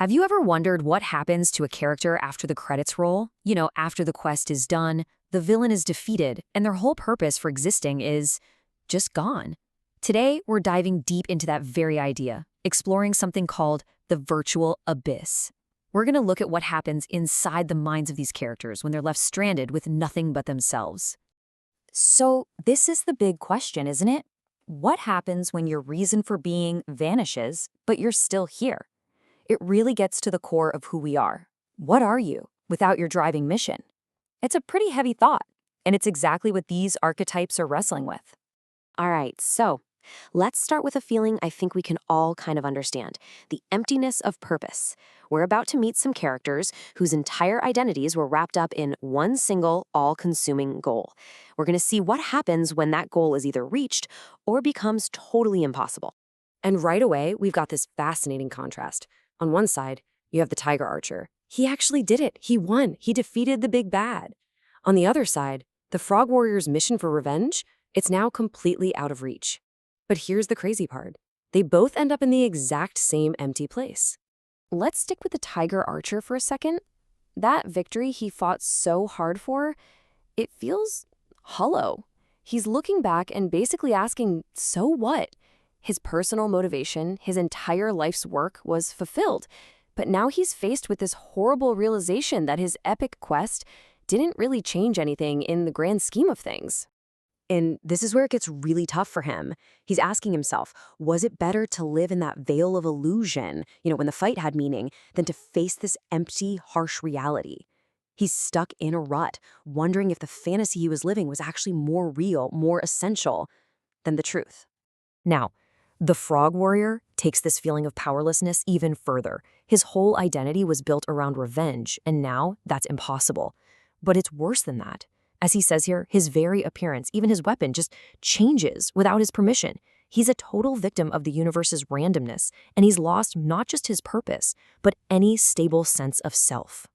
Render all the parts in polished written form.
Have you ever wondered what happens to a character after the credits roll? After the quest is done, the villain is defeated, and their whole purpose for existing is just gone. Today, we're diving deep into that very idea, exploring something called the virtual abyss. We're going to look at what happens inside the minds of these characters when they're left stranded with nothing but themselves. So, this is the big question, isn't it? What happens when your reason for being vanishes, but you're still here? It really gets to the core of who we are. What are you without your driving mission? It's a pretty heavy thought, and it's exactly what these archetypes are wrestling with. All right, so let's start with a feeling I think we can all kind of understand, the emptiness of purpose. We're about to meet some characters whose entire identities were wrapped up in one single, all-consuming goal. We're going to see what happens when that goal is either reached or becomes totally impossible. And right away, we've got this fascinating contrast. On one side, you have the Tiger Archer. He actually did it. He won. He defeated the big bad. On the other side, the Frog Warrior's mission for revenge, it's now completely out of reach. But here's the crazy part. They both end up in the exact same empty place. Let's stick with the Tiger Archer for a second. That victory he fought so hard for, it feels hollow. He's looking back and basically asking, so what? His personal motivation, his entire life's work was fulfilled. But now he's faced with this horrible realization that his epic quest didn't really change anything in the grand scheme of things. And this is where it gets really tough for him. He's asking himself, was it better to live in that veil of illusion, when the fight had meaning, than to face this empty, harsh reality? He's stuck in a rut, wondering if the fantasy he was living was actually more real, more essential than the truth. Now, the Frog Warrior takes this feeling of powerlessness even further. His whole identity was built around revenge, and now that's impossible. But it's worse than that. As he says here, his very appearance, even his weapon, just changes without his permission. He's a total victim of the universe's randomness, and he's lost not just his purpose, but any stable sense of self.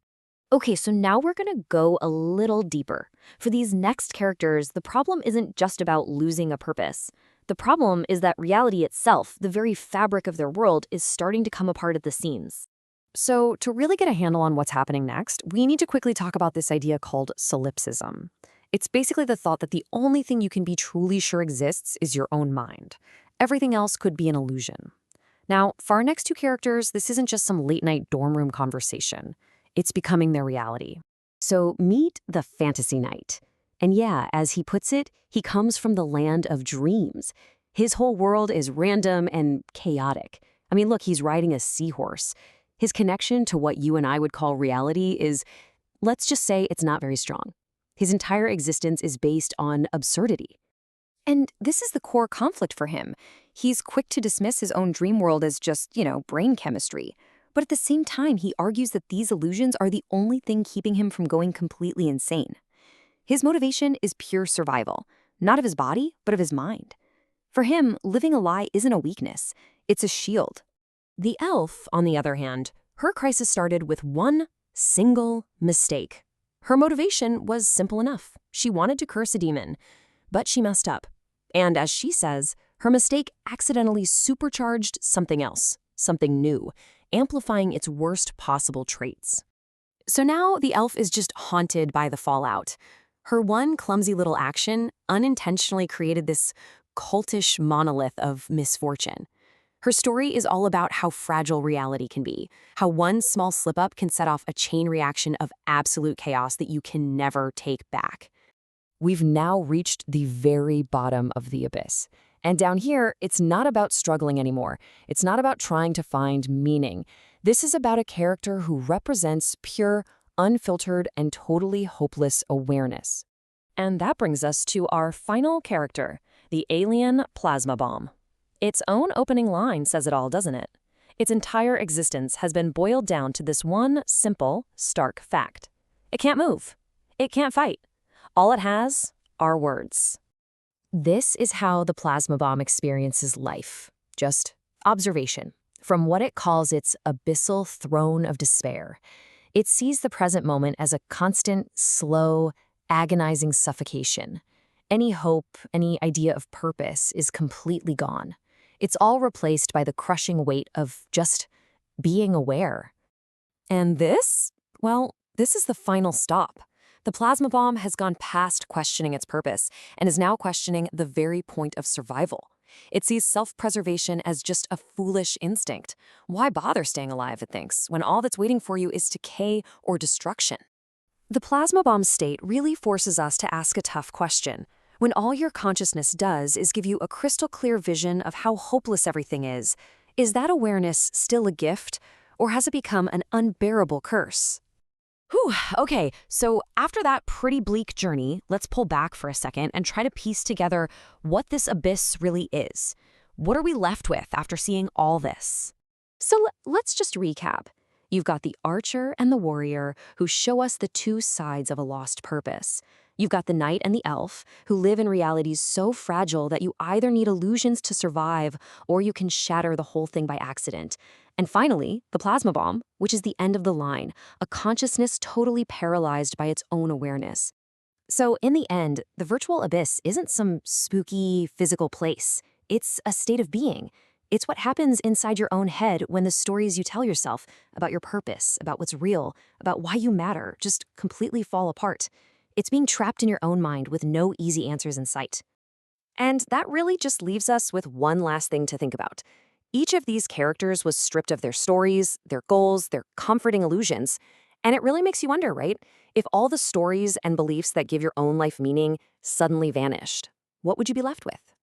Okay, so now we're going to go a little deeper. For these next characters, the problem isn't just about losing a purpose. The problem is that reality itself, the very fabric of their world, is starting to come apart at the seams. So to really get a handle on what's happening next, we need to quickly talk about this idea called solipsism. It's basically the thought that the only thing you can be truly sure exists is your own mind. Everything else could be an illusion. Now, for our next two characters, this isn't just some late-night dorm room conversation. It's becoming their reality. So meet the Fantasy Knight. And yeah, as he puts it, he comes from the land of dreams. His whole world is random and chaotic. I mean, look, he's riding a seahorse. His connection to what you and I would call reality is, let's just say, it's not very strong. His entire existence is based on absurdity. And this is the core conflict for him. He's quick to dismiss his own dream world as just, brain chemistry. But at the same time, he argues that these illusions are the only thing keeping him from going completely insane. His motivation is pure survival, not of his body, but of his mind. For him, living a lie isn't a weakness, it's a shield. The elf, on the other hand, her crisis started with one single mistake. Her motivation was simple enough. She wanted to curse a demon, but she messed up. And as she says, her mistake accidentally supercharged something else, something new, amplifying its worst possible traits. So now the elf is just haunted by the fallout. Her one clumsy little action unintentionally created this cultish monolith of misfortune. Her story is all about how fragile reality can be, how one small slip-up can set off a chain reaction of absolute chaos that you can never take back. We've now reached the very bottom of the abyss. And down here, it's not about struggling anymore. It's not about trying to find meaning. This is about a character who represents pure, unfiltered, and totally hopeless awareness. And that brings us to our final character, the alien plasma bomb. Its own opening line says it all, doesn't it? Its entire existence has been boiled down to this one simple, stark fact. It can't move. It can't fight. All it has are words. This is how the plasma bomb experiences life. Just observation. From what it calls its abyssal throne of despair. It sees the present moment as a constant, slow, agonizing suffocation. Any hope, any idea of purpose is completely gone. It's all replaced by the crushing weight of just being aware. And this? Well, this is the final stop. The plasma bomb has gone past questioning its purpose and is now questioning the very point of survival. It sees self-preservation as just a foolish instinct. Why bother staying alive, it thinks, when all that's waiting for you is decay or destruction? The plasma bomb state really forces us to ask a tough question. When all your consciousness does is give you a crystal clear vision of how hopeless everything is that awareness still a gift, or has it become an unbearable curse? Whew, okay, so after that pretty bleak journey, let's pull back for a second and try to piece together what this abyss really is. What are we left with after seeing all this? So let's just recap. You've got the archer and the warrior who show us the two sides of a lost purpose. You've got the knight and the elf who live in realities so fragile that you either need illusions to survive or you can shatter the whole thing by accident. And finally, the plasma bomb, which is the end of the line, a consciousness totally paralyzed by its own awareness. So in the end, the virtual abyss isn't some spooky physical place. It's a state of being. It's what happens inside your own head when the stories you tell yourself about your purpose, about what's real, about why you matter, just completely fall apart. It's being trapped in your own mind with no easy answers in sight. And that really just leaves us with one last thing to think about. Each of these characters was stripped of their stories, their goals, their comforting illusions. And it really makes you wonder, right? If all the stories and beliefs that give your own life meaning suddenly vanished, what would you be left with?